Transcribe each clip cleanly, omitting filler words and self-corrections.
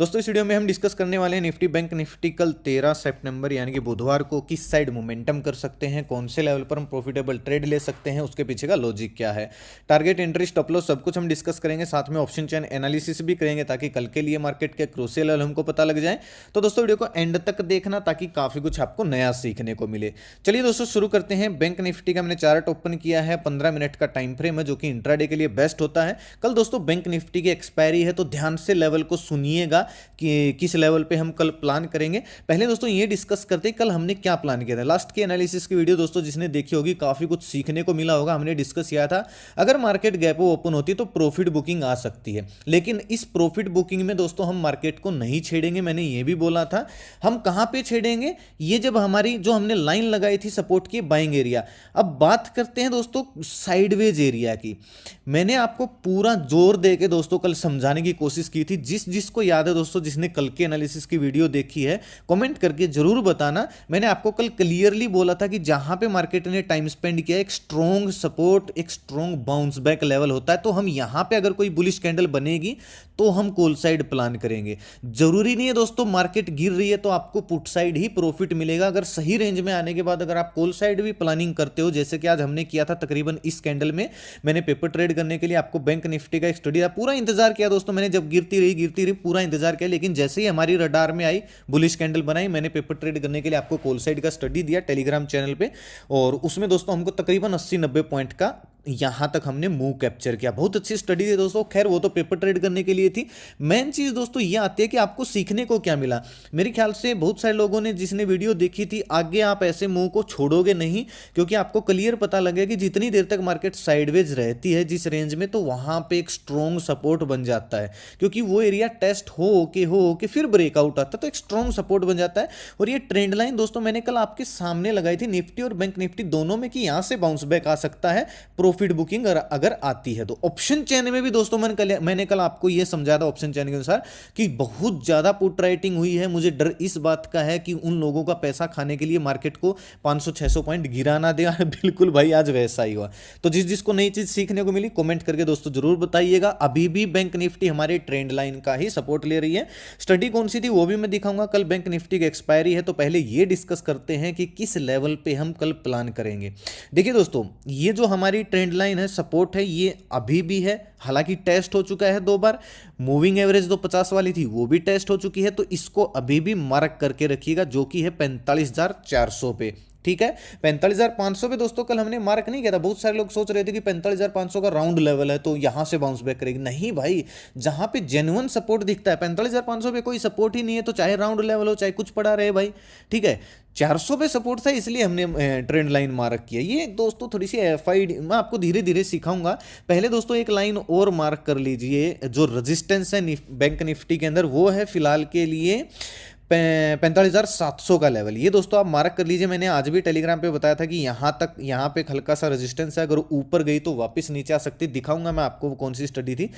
दोस्तों इस वीडियो में हम डिस्कस करने वाले हैं निफ्टी बैंक निफ्टी कल 13 सितंबर यानी कि बुधवार को किस साइड मोमेंटम कर सकते हैं, कौन से लेवल पर हम प्रॉफिटेबल ट्रेड ले सकते हैं, उसके पीछे का लॉजिक क्या है, टारगेट एंट्री स्टॉप लॉस सब कुछ हम डिस्कस करेंगे। साथ में ऑप्शन चेन एनालिसिस भी करेंगे ताकि कल के लिए मार्केट के क्रूशियल लेवल हमको पता लग जाए। तो दोस्तों वीडियो को एंड तक देखना ताकि काफी कुछ आपको नया सीखने को मिले। चलिए दोस्तों शुरू करते हैं। बैंक निफ्टी का मैंने चार्ट ओपन किया है, 15 मिनट का टाइम फ्रेम है जो कि इंट्राडे के लिए बेस्ट होता है। कल दोस्तों बैंक निफ्टी की एक्सपायरी है तो ध्यान से लेवल को सुनिएगा कि किस लेवल पे हम कल प्लान करेंगे। पहले दोस्तों ये डिस्कस करते हैं कल हमने क्या प्लान किया था। लास्ट की एनालिसिस की वीडियो दोस्तों जिसने देखी होगी काफी कुछ सीखने को मिला होगा। हमने डिस्कस किया था अगर मार्केट गैप ओपन होती तो प्रॉफिट बुकिंग आ सकती है, लेकिन इस प्रॉफिट बुकिंग में दोस्तों हम मार्केट को नहीं छेड़ेंगे। मैंने ये भी बोला था हम कहां पे छेड़ेंगे, ये जब हमारी जो हमने लाइन लगाई थी सपोर्ट की बाइंग एरिया। अब बात करते हैं दोस्तों साइडवेज एरिया की। मैंने आपको पूरा जोर दे के दोस्तों कल समझाने की कोशिश की थी। जिसको याद है दोस्तों, जिसने कल के एनालिसिस की वीडियो देखी है कमेंट करके जरूर बताना। मैंने आपको कल क्लियरली बोला था कि जहां पे मार्केट ने टाइम स्पेंड किया, एक स्ट्रॉन्ग सपोर्ट एक स्ट्रॉन्ग बाउंस बैक लेवल होता है, तो हम यहां पे अगर कोई बुलिश कैंडल बनेगी तो हम कॉल साइड प्लान करेंगे। जरूरी नहीं है दोस्तों मार्केट गिर रही है तो आपको पुट साइड ही प्रॉफिट मिलेगा। अगर सही रेंज में आने के बाद अगर आप कॉल साइड भी प्लानिंग करते हो, जैसे कि आज हमने किया था तकरीबन इस कैंडल में, मैंने पेपर ट्रेड करने के लिए आपको बैंक निफ्टी का एक स्टडी था, पूरा इंतजार किया दोस्तों मैंने, जब गिरती रही पूरा इंतजार किया, लेकिन जैसे ही हमारी रडार में आई बुलिश कैंडल बनाई, मैंने पेपर ट्रेड करने के लिए आपको कॉल साइड का स्टडी दिया टेलीग्राम चैनल पे, और उसमें दोस्तों हमको तकरीबन 80-90 पॉइंट का यहां तक हमने मूव कैप्चर किया। बहुत अच्छी स्टडी थी दोस्तों, खैर वो तो पेपर ट्रेड करने के लिए थी। मेन चीज दोस्तों ये आती है कि आपको सीखने को क्या मिला। मेरे ख्याल से बहुत सारे लोगों ने जिसने वीडियो देखी थी, आगे आप ऐसे मूव को छोड़ोगे नहीं, क्योंकि आपको क्लियर पता लगेगा कि जितनी देर तक मार्केट साइडवेज रहती है जिस रेंज में, तो वहां पे एक स्ट्रॉन्ग सपोर्ट बन जाता है, क्योंकि वो एरिया टेस्ट हो के फिर ब्रेकआउट आता है तो एक स्ट्रॉन्ग सपोर्ट बन जाता है। और ये ट्रेंड लाइन दोस्तों मैंने कल आपके सामने लगाई थी निफ्टी और बैंक निफ्टी दोनों में, कि यहां से बाउंस बैक आ सकता है प्रॉफिट बुकिंग अगर आती है तो। ऑप्शन चेन में भी दोस्तों मैंने कल आपको यह समझाया था ऑप्शन चेन के अनुसार कि बहुत ज्यादा पुट राइटिंग हुई है। मुझे डर इस बात का है कि उन लोगों का पैसा खाने के लिए मार्केट को 500-600 पॉइंट गिरा ना दे। बिल्कुल भाई आज वैसा ही हुआ। तो जिसको नई चीज सीखने को मिली कमेंट करके दोस्तों जरूर बताइएगा। अभी भी बैंक निफ्टी हमारे ट्रेंड लाइन का ही सपोर्ट ले रही है। स्टडी कौन सी थी वो भी मैं दिखाऊंगा। कल बैंक निफ्टी की एक्सपायरी है तो पहले ये डिस्कस करते हैं कि किस लेवल पे हम कल प्लान करेंगे। देखिए दोस्तों ये जो हमारी ट्रेंड लाइन है सपोर्ट है, ये अभी भी है, हालांकि टेस्ट हो चुका है 2 बार। मूविंग एवरेज जो 50 वाली थी वो भी टेस्ट हो चुकी है, तो इसको अभी भी मार्क करके रखिएगा, जो कि है 45,400 पे। ठीक है, 45,500 पे दोस्तों कल हमने मार्क नहीं किया था। बहुत सारे लोग सोच रहे थे कि 45,500 का राउंड लेवल है तो यहां से बाउंस बैक करेगी। नहीं भाई, जहां पे जेन्युइन सपोर्ट दिखता है, 45,500 पे कोई सपोर्ट ही नहीं है तो चाहे राउंड लेवल हो चाहे कुछ पड़ा रहे भाई। ठीक है, 400 पे सपोर्ट था इसलिए हमने ट्रेंड लाइन मार्क किया। ये दोस्तों थोड़ी सी एफआईडी मैं आपको धीरे धीरे सिखाऊंगा। पहले दोस्तों एक लाइन और मार्क कर लीजिए, जो रेजिस्टेंस है बैंक निफ्टी के अंदर वो है फिलहाल के लिए 45,700 का लेवल। ये दोस्तों आप मार्क कर लीजिए। मैंने आज भी टेलीग्राम पे बताया था कि यहाँ पे हल्का सा रेजिस्टेंस है, अगर ऊपर गई तो वापस नीचे आ सकती। दिखाऊंगा मैं आपको कौन सी स्टडी थी।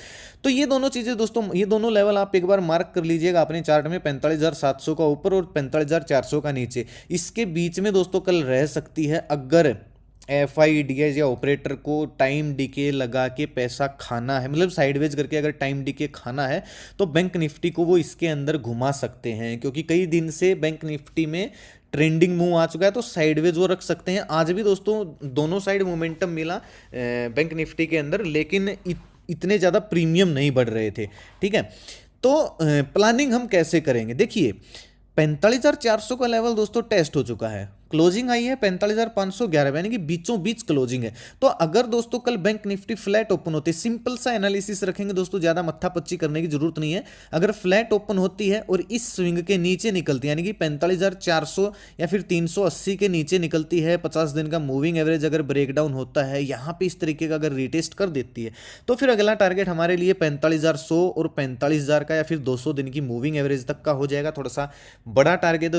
तो ये दोनों चीजें दोस्तों, ये दोनों लेवल आप एक बार मार्क कर लीजिएगा अपने चार्ट में, 45,700 का ऊपर और 45,400 का नीचे। इसके बीच में दोस्तों कल रह सकती है अगर एफआईडीएस या ऑपरेटर को टाइम डीके लगा के पैसा खाना है, मतलब साइडवेज करके अगर टाइम डीके खाना है तो बैंक निफ्टी को वो इसके अंदर घुमा सकते हैं, क्योंकि कई दिन से बैंक निफ्टी में ट्रेंडिंग मूव आ चुका है तो साइडवेज वो रख सकते हैं। आज भी दोस्तों दोनों साइड मोमेंटम मिला बैंक निफ्टी के अंदर, लेकिन इतने ज़्यादा प्रीमियम नहीं बढ़ रहे थे। ठीक है, तो प्लानिंग हम कैसे करेंगे। देखिए 45,400 का लेवल दोस्तों टेस्ट हो चुका है, क्लोजिंग आई है 45,511, यानी कि बीचों बीच क्लोजिंग है। तो अगर दोस्तों कल बैंक निफ्टी फ्लैट ओपन होती है, सिंपल सा एनालिसिस रखेंगे दोस्तों, ज्यादा मत्था पच्ची करने की जरूरत नहीं है। अगर फ्लैट ओपन होती है और इस स्विंग के नीचे निकलती है, यानी कि 45,400 या फिर 380 के नीचे निकलती है, 50 दिन का मूविंग एवरेज अगर ब्रेकडाउन होता है यहाँ पे इस तरीके का अगर रिटेस्ट कर देती है, तो फिर अगला टारगेट हमारे लिए 45,100 और 45,000 का या फिर 200 दिन की मूविंग एवरेज तक का हो जाएगा। थोड़ा सा बड़ा टारगेट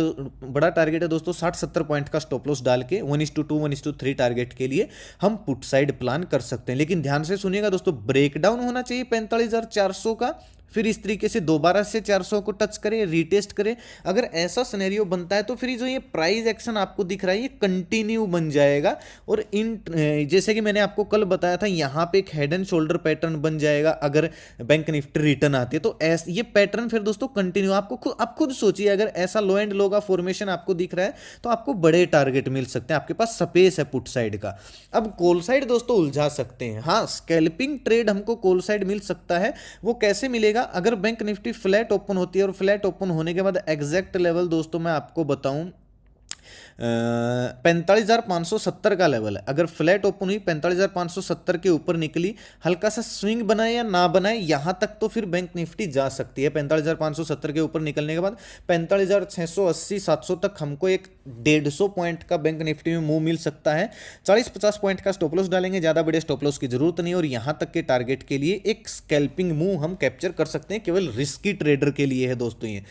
है दोस्तों, 60-70 पॉइंट का स्टॉप लॉस डाल के 1:2 1:3 टारगेट के लिए हम पुट साइड प्लान कर सकते हैं। लेकिन ध्यान से सुनिएगा दोस्तों, ब्रेकडाउन होना चाहिए 45,400 का फिर इस तरीके से दोबारा से 400 को टच करे, रीटेस्ट करे। अगर ऐसा सिनेरियो बनता है तो फिर जो ये प्राइस एक्शन आपको दिख रहा है ये कंटिन्यू बन जाएगा। और इन जैसे कि मैंने आपको कल बताया था, यहाँ पे एक हेड एंड शोल्डर पैटर्न बन जाएगा अगर बैंक निफ्टी रिटर्न आती है। तो ये पैटर्न फिर दोस्तों कंटिन्यू, आप खुद सोचिए, अगर ऐसा लो एंड लो का फॉर्मेशन आपको दिख रहा है तो आपको बड़े टारगेट मिल सकते हैं, आपके पास स्पेस है पुट साइड का। अब कॉल साइड दोस्तों उलझा सकते हैं। हाँ, स्कैल्पिंग ट्रेड हमको कॉल साइड मिल सकता है। वो कैसे मिलेगा? अगर बैंक निफ्टी फ्लैट ओपन होती है और फ्लैट ओपन होने के बाद एग्जैक्ट लेवल दोस्तों मैं आपको बताऊं 45,570 का लेवल है। अगर फ्लैट ओपन हुई 45,570 के ऊपर निकली, हल्का सा स्विंग बनाए या ना बनाए, यहां तक तो फिर बैंक निफ्टी जा सकती है। 45,570 के ऊपर निकलने के बाद 45,680 700 तक हमको एक 150 पॉइंट का बैंक निफ्टी में मूव मिल सकता है। 40-50 पॉइंट का स्टॉप लॉस डालेंगे, ज़्यादा बड़े स्टॉप लॉस की जरूरत नहीं। और यहां तक के टारगेट के लिए एक स्कैल्पिंग मूव हम कैप्चर कर सकते हैं, केवल रिस्की ट्रेडर के लिए है दोस्तों ये।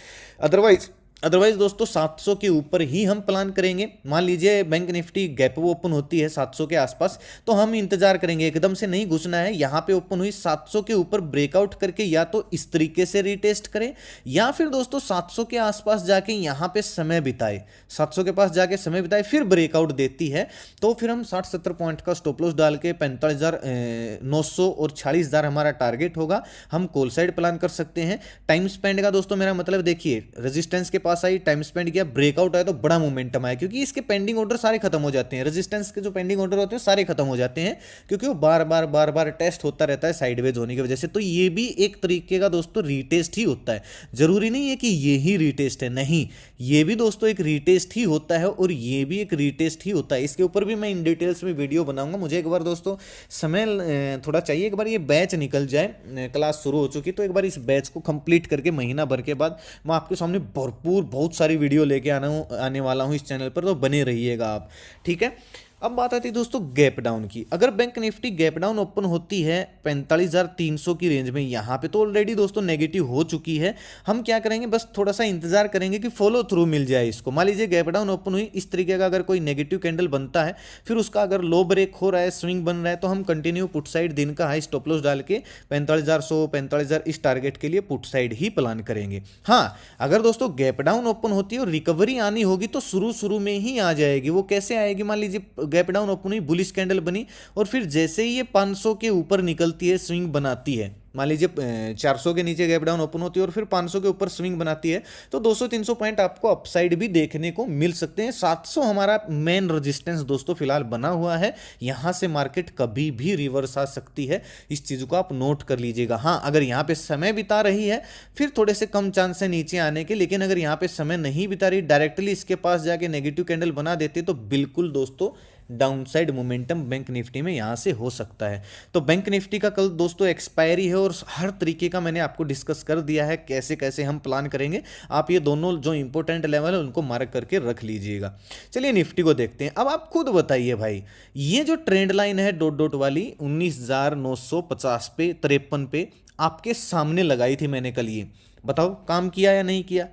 अदरवाइज दोस्तों 700 के ऊपर ही हम प्लान करेंगे। मान लीजिए बैंक निफ्टी गैप ओपन होती है 700 के आसपास, तो हम इंतजार करेंगे, एकदम से नहीं घुसना है। यहां पे ओपन हुई 700 के ऊपर ब्रेकआउट करके या तो इस तरीके से रीटेस्ट करें, या फिर दोस्तों 700 के आसपास जाके यहां पे समय बिताए, 700 के पास जाके समय बिताए, फिर ब्रेकआउट देती है तो फिर हम 60-70 पॉइंट का स्टॉप लॉस डाल के 45,900 और 46,000 हमारा टारगेट होगा। हम कॉल साइड प्लान कर सकते हैं। टाइम स्पेंड का दोस्तों मेरा मतलब देखिए, रेजिस्टेंस के पास आई, टाइम स्पेंड किया, ब्रेकआउट आया तो बड़ा मोमेंटम आया, क्योंकि इसके पेंडिंग ऑर्डर सारे खत्म हो जाते हैं। रेजिस्टेंस के जो पेंडिंग ऑर्डर होते हैं सारे खत्म हो जाते हैं, क्योंकि वो बार बार टेस्ट होता रहता है साइडवेज होने की वजह से। तो ये भी एक तरीके का दोस्तों रीटेस्ट ही होता है। जरूरी नहीं है कि ये ही रीटेस्ट है, नहीं, ये भी दोस्तों एक रीटेस्ट ही होता है और ये भी एक रीटेस्ट ही होता है। इसके ऊपर भी मैं इन डिटेल्स में वीडियो बनाऊंगा। मुझे एक बार दोस्तों समय थोड़ा चाहिए, एक बार ये बैच निकल जाए, क्लास शुरू हो चुकी, तो एक बार इस बैच को कंप्लीट करके महीना भर के बाद मैं आपके सामने भरपूर बहुत सारी वीडियो लेके आने वाला हूं इस चैनल पर, तो बने रहिएगा आप, ठीक है। अब बात आती है दोस्तों गैप डाउन की। अगर bank Nifty gap down open होती है 45,300 की रेंज में, यहां पे तो ऑलरेडी दोस्तों नेगेटिव हो चुकी है। हम क्या करेंगे, बस थोड़ा सा इंतजार करेंगे कि फॉलो थ्रू मिल जाए इसको। मान लीजिए गैप डाउन ओपन हुई, इस तरीके का अगर कोई नेगेटिव कैंडल बनता है, फिर उसका अगर लो ब्रेक हो रहा है, स्विंग बन रहा है, तो हम कंटिन्यू पुट साइड दिन का हाई स्टॉप लॉस डाल के 45,100 45,000 इस टारगेट के लिए पुट साइड ही प्लान करेंगे। हाँ, अगर दोस्तों गैप डाउन ओपन होती है और रिकवरी आनी होगी तो शुरू में ही आ जाएगी। वो कैसे आएगी? मान लीजिए गैप डाउन ओपन हुई, बुलिश कैंडल बनी, और फिर जैसे ही ये 500 के ऊपर निकलती है, स्विंग बनाती है, मान लीजिए 400 के नीचे गैप डाउन ओपन होती है और फिर 500 के ऊपर स्विंग बनाती है, तो 200-300 पॉइंट आपको अपसाइड भी देखने को मिल सकते हैं। 700 हमारा मेन रेजिस्टेंस दोस्तों फिलहाल बना हुआ है, यहां से मार्केट कभी भी रिवर्स आ सकती है, इस चीज को आप नोट कर लीजिएगा। हाँ, अगर यहां पे समय बिता रही है फिर थोड़े से कम चांस है नीचे आने के, लेकिन अगर यहां पे समय नहीं बिता रही, डायरेक्टली इसके पास जाके नेगेटिव कैंडल बना देती है, तो बिल्कुल दोस्तों डाउनसाइड मोमेंटम बैंक निफ्टी में यहां से हो सकता है। तो बैंक निफ्टी का कल दोस्तों एक्सपायरी है और हर तरीके का मैंने आपको डिस्कस कर दिया है कैसे कैसे हम प्लान करेंगे। आप ये दोनों जो इंपॉर्टेंट लेवल है उनको मार्क करके रख लीजिएगा। चलिए निफ्टी को देखते हैं। अब आप खुद बताइए भाई, ये जो ट्रेंड लाइन है डॉट डॉट वाली 19,950 पे 53 पे आपके सामने लगाई थी मैंने कल, ये बताओ काम किया या नहीं किया?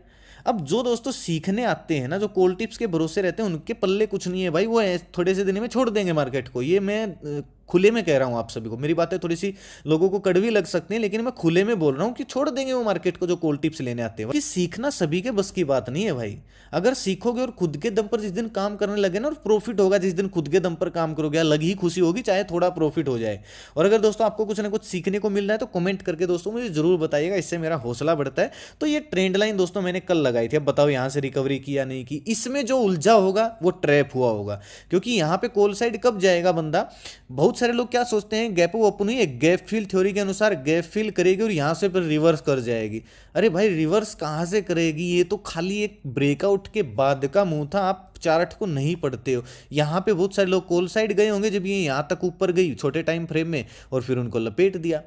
अब जो दोस्तों सीखने आते हैं ना, जो कॉल टिप्स के भरोसे रहते हैं, उनके पल्ले कुछ नहीं है भाई, वो थोड़े से दिन में छोड़ देंगे मार्केट को। ये मैं खुले में कह रहा हूं आप सभी को। मेरी बातें थोड़ी सी लोगों को कड़वी लग सकती हैं, लेकिन मैं खुले में बोल रहा हूं कि छोड़ देंगे वो मार्केट को जो कॉल टिप्स लेने आते हैं। कि सीखना सभी के बस की बात नहीं है भाई। अगर सीखोगे और खुद के दम पर जिस दिन काम करने लगे ना, और प्रॉफिट होगा जिस दिन खुद के दम पर काम करोगे, अलग ही खुशी होगी, चाहे थोड़ा प्रॉफिट हो जाए। और अगर दोस्तों आपको कुछ ना कुछ सीखने को मिल रहा है तो कमेंट करके दोस्तों मुझे जरूर बताइएगा, इससे मेरा हौसला बढ़ता है। तो ये ट्रेंड लाइन दोस्तों मैंने कल लगाई थी। अब बताओ यहां से रिकवरी की या नहीं की? इसमें जो उलझा होगा वो ट्रैप हुआ होगा, क्योंकि यहां पे कॉल साइड कब जाएगा बंदा। बहुत सारे लोग क्या सोचते हैं, गैप ओपन हुई है, गैप फिल थ्योरी के अनुसार गैप फिल करेगी और यहां से फिर रिवर्स कर जाएगी। अरे भाई, रिवर्स कहां से करेगी? ये तो खाली एक ब्रेकआउट के बाद का मुंह था। आप चार्ट को नहीं पढ़ते हो। यहां पे बहुत सारे लोग कॉल साइड गए होंगे जब ये यहां तक ऊपर गई छोटे टाइम फ्रेम में, और फिर उनको लपेट दिया।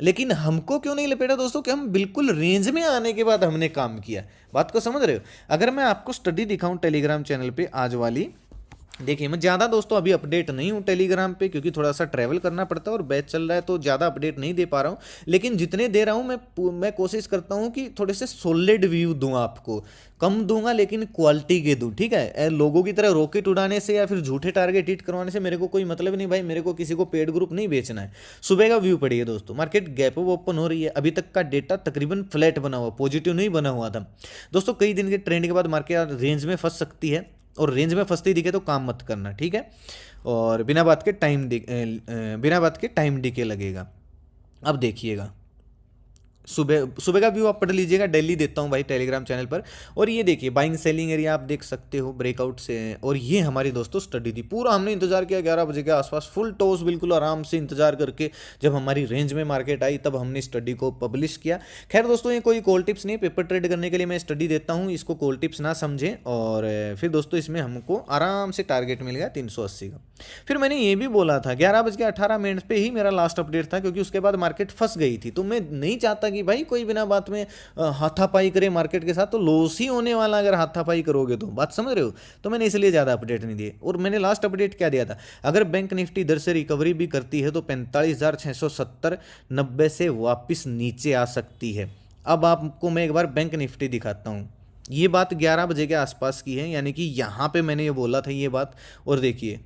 लेकिन हमको क्यों नहीं लपेटा दोस्तों? कि हम बिल्कुल रेंज में आने के बाद हमने काम किया। बात को समझ रहे हो? अगर मैं आपको स्टडी दिखाऊं टेलीग्राम चैनल पे आज वाली, देखिए मैं ज़्यादा दोस्तों अभी अपडेट नहीं हूँ टेलीग्राम पे, क्योंकि थोड़ा सा ट्रैवल करना पड़ता है और बैच चल रहा है, तो ज़्यादा अपडेट नहीं दे पा रहा हूँ। लेकिन जितने दे रहा हूँ मैं कोशिश करता हूँ कि थोड़े से सॉलिड व्यू दूँ आपको, कम दूंगा लेकिन क्वालिटी के दूँ, ठीक है। लोगों की तरह रॉकेट उड़ाने से या फिर झूठे टारगेट हिट करवाने से मेरे को कोई मतलब नहीं भाई, मेरे को किसी को पेड ग्रुप नहीं बेचना है। सुबह का व्यू पढ़िए दोस्तों, मार्केट गैप अप ओपन हो रही है, अभी तक का डेटा तकरीबन फ्लैट बना हुआ, पॉजिटिव नहीं बना हुआ था दोस्तों। कई दिन के ट्रेंड के बाद मार्केट रेंज में फंस सकती है, और रेंज में फंसती दिखे तो काम मत करना, ठीक है। और बिना बात के टाइम डिके लगेगा। अब देखिएगा, सुबह सुबह का व्यू आप पढ़ लीजिएगा, डेली देता हूँ भाई टेलीग्राम चैनल पर। और ये देखिए बाइंग सेलिंग एरिया आप देख सकते हो, ब्रेकआउट से। और ये हमारी दोस्तों स्टडी थी, पूरा हमने इंतजार किया 11 बजे के आसपास, फुल टॉस बिल्कुल आराम से इंतजार करके जब हमारी रेंज में मार्केट आई तब हमने स्टडी को पब्लिश किया। खैर दोस्तों ये कोई कॉल टिप्स नहीं, पेपर ट्रेड करने के लिए मैं स्टडी देता हूँ, इसको कॉल टिप्स ना समझें। और फिर दोस्तों इसमें हमको आराम से टारगेट मिल गया 380 का। फिर मैंने ये भी बोला था 11:18 पे ही मेरा लास्ट अपडेट था, क्योंकि उसके बाद मार्केट फंस गई थी। तो मैं नहीं चाहता कि भाई कोई बिना बात में हाथापाई करे मार्केट के साथ, तो लॉस ही होने वाला अगर हाथापाई करोगे तो, बात समझ रहे हो। तो मैंने इसलिए ज़्यादा अपडेट नहीं दिए। और मैंने लास्ट अपडेट क्या दिया था, अगर बैंक निफ्टी इधर से रिकवरी भी करती है तो 45,670 90 से वापस नीचे आ सकती है। अब आपको मैं एक बार बैंक निफ्टी दिखाता हूँ। ये बात 11 बजे के आसपास की है, यानी कि यहाँ पे मैंने ये बोला था ये बात। और देखिए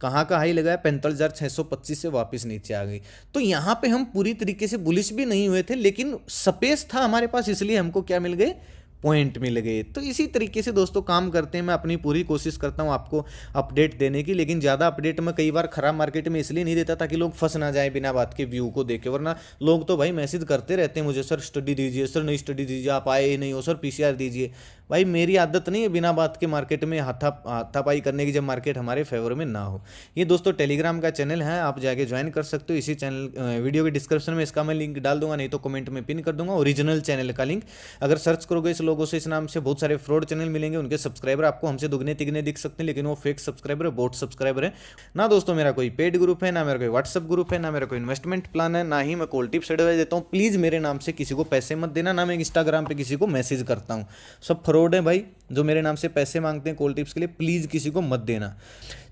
कहाँ का हाई लगाया, 45,625 से वापस नीचे आ गई। तो यहाँ पे हम पूरी तरीके से बुलिश भी नहीं हुए थे, लेकिन स्पेस था हमारे पास, इसलिए हमको क्या मिल गए, पॉइंट मिल गए। तो इसी तरीके से दोस्तों काम करते हैं। मैं अपनी पूरी कोशिश करता हूँ आपको अपडेट देने की, लेकिन ज़्यादा अपडेट मैं कई बार खराब मार्केट में इसलिए नहीं देता ताकि लोग फंस ना जाए बिना बात के व्यू को देखे। वरना लोग तो भाई मैसेज करते रहते हैं मुझे, सर स्टडी दीजिए, सर नई स्टडी दीजिए, आप आए ही नहीं हो, सर पीसीआर दीजिए। भाई मेरी आदत नहीं है बिना बात के मार्केट में हाथापाई करने की, जब मार्केट हमारे फेवर में ना हो। ये दोस्तों टेलीग्राम का चैनल है, आप जाके ज्वाइन कर सकते हो। इसी चैनल वीडियो के डिस्क्रिप्शन में इसका मैं लिंक डाल दूंगा, नहीं तो कमेंट में पिन कर दूंगा ओरिजिनल चैनल का लिंक। अगर सर्च करोगे इस लोगों से, इस नाम से बहुत सारे फ्रॉड चैनल मिलेंगे, उनके सब्सक्राइबर आपको हमसे दुगने तिगने दिख सकते हैं, लेकिन वो फेक सब्सक्राइबर है, बोट सब्सक्राइबर है ना। दोस्तों मेरा कोई पेड ग्रुप है ना, मेरा कोई व्हाट्सअप ग्रुप है ना, मेरा कोई इन्वेस्टमेंट प्लान है, ना ही मैं कॉल टिप्स एडवाइस देता हूँ। प्लीज़ मेरे नाम से किसी को पैसे मत देना, ना मैं इंस्टाग्राम पे किसी को मैसेज करता हूँ। सब फ्रॉड है भाई, जो मेरे नाम से पैसे मांगते हैं कॉल टिप्स के लिए, प्लीज़ किसी को मत देना।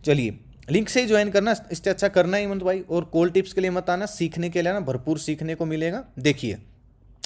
चलिए लिंक से ही ज्वाइन करना, इससे अच्छा करना ही मत भाई। और कॉल टिप्स के लिए मत आना, सीखने के लिए ना भरपूर सीखने को मिलेगा। देखिए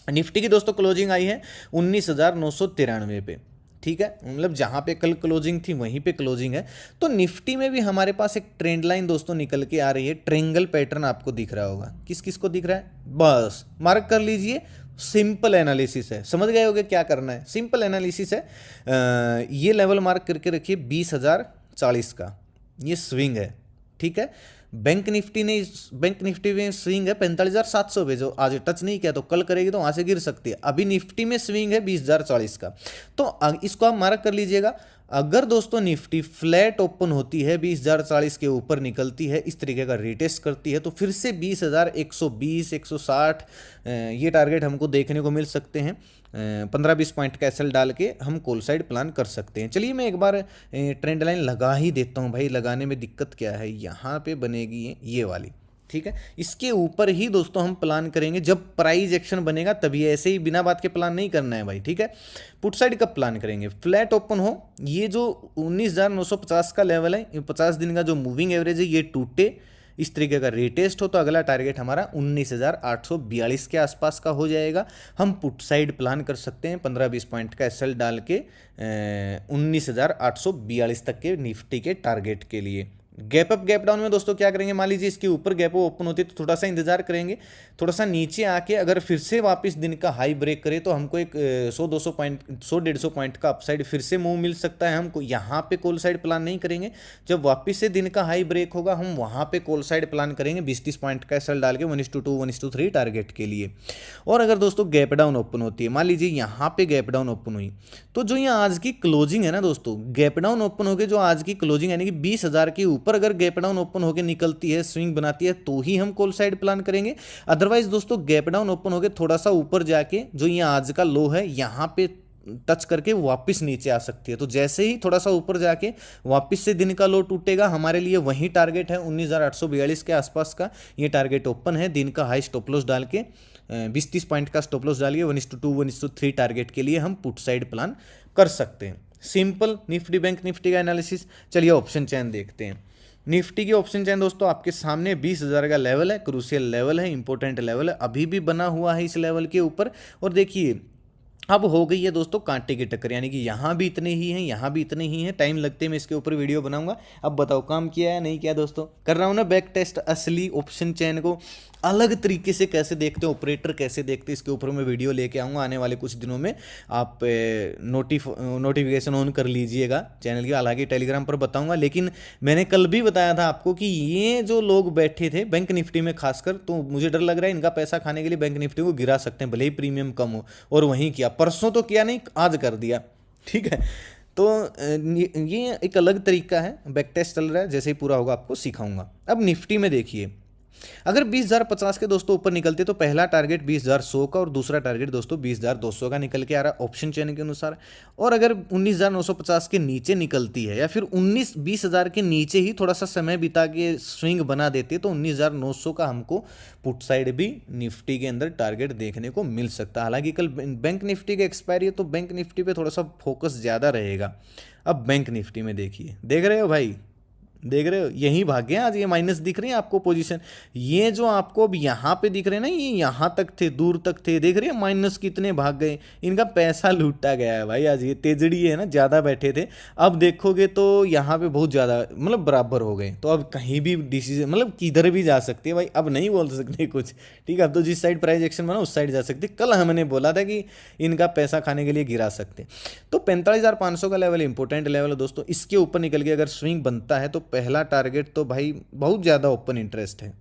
निफ्टी की दोस्तों क्लोजिंग आई है 19,993 पे, ठीक है। मतलब जहाँ पे कल क्लोजिंग थी वहीं पे क्लोजिंग है। तो निफ्टी में भी हमारे पास एक ट्रेंड लाइन दोस्तों निकल के आ रही है, ट्रेंगल पैटर्न आपको दिख रहा होगा। किस किस को दिख रहा है, बस मार्क कर लीजिए। सिंपल एनालिसिस है, समझ गए होगे क्या करना है, सिंपल एनालिसिस है। ये लेवल मार्क करके रखिए 20,040 का, ये स्विंग है, ठीक है। बैंक निफ्टी में स्विंग है 45,700 पे, जो आज टच नहीं किया तो कल करेगी तो वहां से गिर सकती है। अभी निफ्टी में स्विंग है 20,040 का, तो इसको आप मार्क कर लीजिएगा। अगर दोस्तों निफ्टी फ्लैट ओपन होती है 20,040 के ऊपर निकलती है, इस तरीके का रिटेस्ट करती है, तो फिर से 20,120 160 ये टारगेट हमको देखने को मिल सकते हैं। 15-20 पॉइंट का एसएल डाल के हम कॉल साइड प्लान कर सकते हैं। चलिए मैं एक बार ट्रेंड लाइन लगा ही देता हूँ भाई। लगाने में दिक्कत क्या है, यहाँ पे बनेगी ये वाली, ठीक है। इसके ऊपर ही दोस्तों हम प्लान करेंगे, जब प्राइस एक्शन बनेगा तभी, ऐसे ही बिना बात के प्लान नहीं करना है भाई, ठीक है। पुट साइड कब प्लान करेंगे, फ्लैट ओपन हो, ये जो 19,950 का लेवल है, 50 दिन का जो मूविंग एवरेज है, ये टूटे, इस तरीके का रिटेस्ट हो, तो अगला टारगेट हमारा 19,842 के आसपास का हो जाएगा। हम पुट साइड प्लान कर सकते हैं 15-20 पॉइंट का एसएल डाल के 19,842 तक के निफ्टी के टारगेट के लिए। गैप अप गैप डाउन में दोस्तों क्या करेंगे, मान लीजिए इसके ऊपर गैप अप ओपन होती है तो थोड़ा सा इंतजार करेंगे, थोड़ा सा नीचे आके अगर फिर से वापस दिन का हाई ब्रेक करे तो हमको एक 100-200 पॉइंट 100-150 पॉइंट का अपसाइड फिर से मूव मिल सकता है। हमको यहाँ पे कॉल साइड प्लान नहीं करेंगे, जब वापस से दिन का हाई ब्रेक होगा हम वहाँ पे कॉल साइड प्लान करेंगे 20-30 पॉइंट का एसएल डाल के 1:2 1:3 टारगेट के लिए। और अगर दोस्तों गैप डाउन ओपन होती है, मान लीजिए यहाँ पे गैप डाउन ओपन हुई, तो जो यहाँ आज की क्लोजिंग है ना दोस्तों, गैप डाउन ओपन होकर जो आज की क्लोजिंग यानी कि 20,000 के ऊपर अगर गैप डाउन ओपन होकर निकलती है, स्विंग बनाती है, तो ही हम कॉल साइड प्लान करेंगे। अदरवाइज दोस्तों गैप डाउन ओपन होकर थोड़ा सा ऊपर जाके जो ये आज का लो है यहाँ पे टच करके वापस नीचे आ सकती है। तो जैसे ही थोड़ा सा ऊपर जाके वापस से दिन का लो टूटेगा, हमारे लिए वही टारगेट है 19,842 के आसपास का। ये टारगेट ओपन है, दिन का हाई स्टॉप लॉस डाल के 20-30 पॉइंट का स्टॉप लॉस डालिए 1:2 1:3 टारगेट के लिए हम पुट साइड प्लान कर सकते हैं। सिंपल निफ्टी बैंक निफ्टी का एनालिसिस। चलिए ऑप्शन चैन देखते हैं। निफ्टी की ऑप्शन चैन दोस्तों आपके सामने 20,000 का लेवल है, क्रूशियल लेवल है, इंपॉर्टेंट लेवल है, अभी भी बना हुआ है इस लेवल के ऊपर। और देखिए अब हो गई है दोस्तों कांटे की टक्कर, यानी कि यहाँ भी इतने ही हैं, यहाँ भी इतने ही हैं। टाइम लगते मैं इसके ऊपर वीडियो बनाऊंगा। अब बताओ काम किया है नहीं किया दोस्तों? कर रहा हूँ ना बैक टेस्ट असली ऑप्शन चैन को अलग तरीके से कैसे देखते हैं, ऑपरेटर कैसे देखते हैं, इसके ऊपर मैं वीडियो लेके आऊँगा आने वाले कुछ दिनों में। आप नोटिफिकेशन ऑन कर लीजिएगा चैनल की, हालांकि टेलीग्राम पर बताऊंगा। लेकिन मैंने कल भी बताया था आपको कि ये जो लोग बैठे थे बैंक निफ्टी में खासकर, तो मुझे डर लग रहा है इनका पैसा खाने के लिए बैंक निफ्टी को गिरा सकते हैं, भले ही प्रीमियम कम हो। और वहीं किया, परसों तो किया नहीं, आज कर दिया। ठीक है, तो ये एक अलग तरीका है। बैक टेस्ट चल रहा है, जैसे ही पूरा होगा आपको सिखाऊंगा। अब निफ्टी में देखिए, अगर 20,050 के दोस्तों ऊपर निकलते तो पहला टारगेट 20,100 का और दूसरा टारगेट दोस्तों 20,200 का निकल के आ रहा है ऑप्शन चैन के अनुसार। और अगर 19,950 के नीचे निकलती है या फिर 20,000 के नीचे ही थोड़ा सा समय बिता के स्विंग बना देते तो 19,900 का हमको पुट साइड भी निफ्टी के अंदर टारगेट देखने को मिल सकता है। हालांकि कल बैंक निफ्टी का एक्सपायरी है तो बैंक निफ्टी पे थोड़ा सा फोकस ज़्यादा रहेगा। अब बैंक निफ्टी में देखिए, देख रहे हो भाई, देख रहे हो यहीं भागे आज, ये माइनस दिख रही है आपको पोजीशन। ये जो आपको अब यहाँ पे दिख रहे हैं ना, ये यहाँ तक थे, दूर तक थे, देख रहे हैं माइनस कितने भाग गए। इनका पैसा लूटा गया है भाई आज। ये तेजड़ी है ना, ज़्यादा बैठे थे। अब देखोगे तो यहाँ पे बहुत ज़्यादा मतलब बराबर हो गए। तो अब कहीं भी डिसीजन मतलब किधर भी जा सकती है भाई, अब नहीं बोल सकते कुछ। ठीक है, अब तो जिस साइड प्राइस एक्शन बना उस साइड जा सकते। कल हमने बोला था कि इनका पैसा खाने के लिए गिरा सकते। तो 45,500 का लेवल इंपॉर्टेंट लेवल है दोस्तों। इसके ऊपर निकल के अगर स्विंग बनता है तो पहला टारगेट तो भाई बहुत ज़्यादा ओपन इंटरेस्ट है।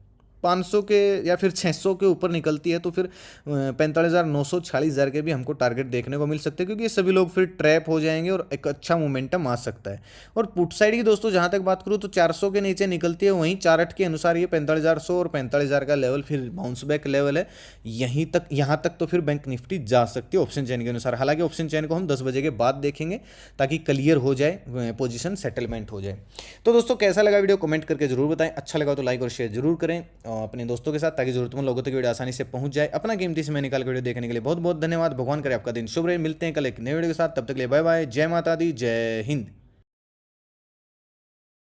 500 के या फिर 600 के ऊपर निकलती है तो फिर 45,900 46,000 के भी हमको टारगेट देखने को मिल सकते हैं, क्योंकि ये सभी लोग फिर ट्रैप हो जाएंगे और एक अच्छा मोमेंटम आ सकता है। और पुट साइड की दोस्तों जहाँ तक बात करूँ तो 400 के नीचे निकलती है, वहीं चार्ट के अनुसार ये 45,100 और 45,000 का लेवल फिर बाउंस बैक लेवल है। यहीं तक, यहाँ तक तो फिर बैंक निफ्टी जा सकती है ऑप्शन चैन के अनुसार। हालांकि ऑप्शन चैन को हम 10 बजे के बाद देखेंगे ताकि क्लियर हो जाए, पोजिशन सेटलमेंट हो जाए। तो दोस्तों कैसा लगा वीडियो कमेंट करके जरूर बताएं। अच्छा लगा तो लाइक और शेयर जरूर करें अपने दोस्तों के साथ, ताकि जरूरतमंद लोगों तक वीडियो आसानी से पहुंच जाए। अपना कीमती समय निकाल के वीडियो देखने के लिए बहुत बहुत धन्यवाद। भगवान करे आपका दिन शुभ रहे। मिलते हैं कल एक नए वीडियो के साथ, तब तक के लिए बाय बाय। जय माता दी, जय हिंद।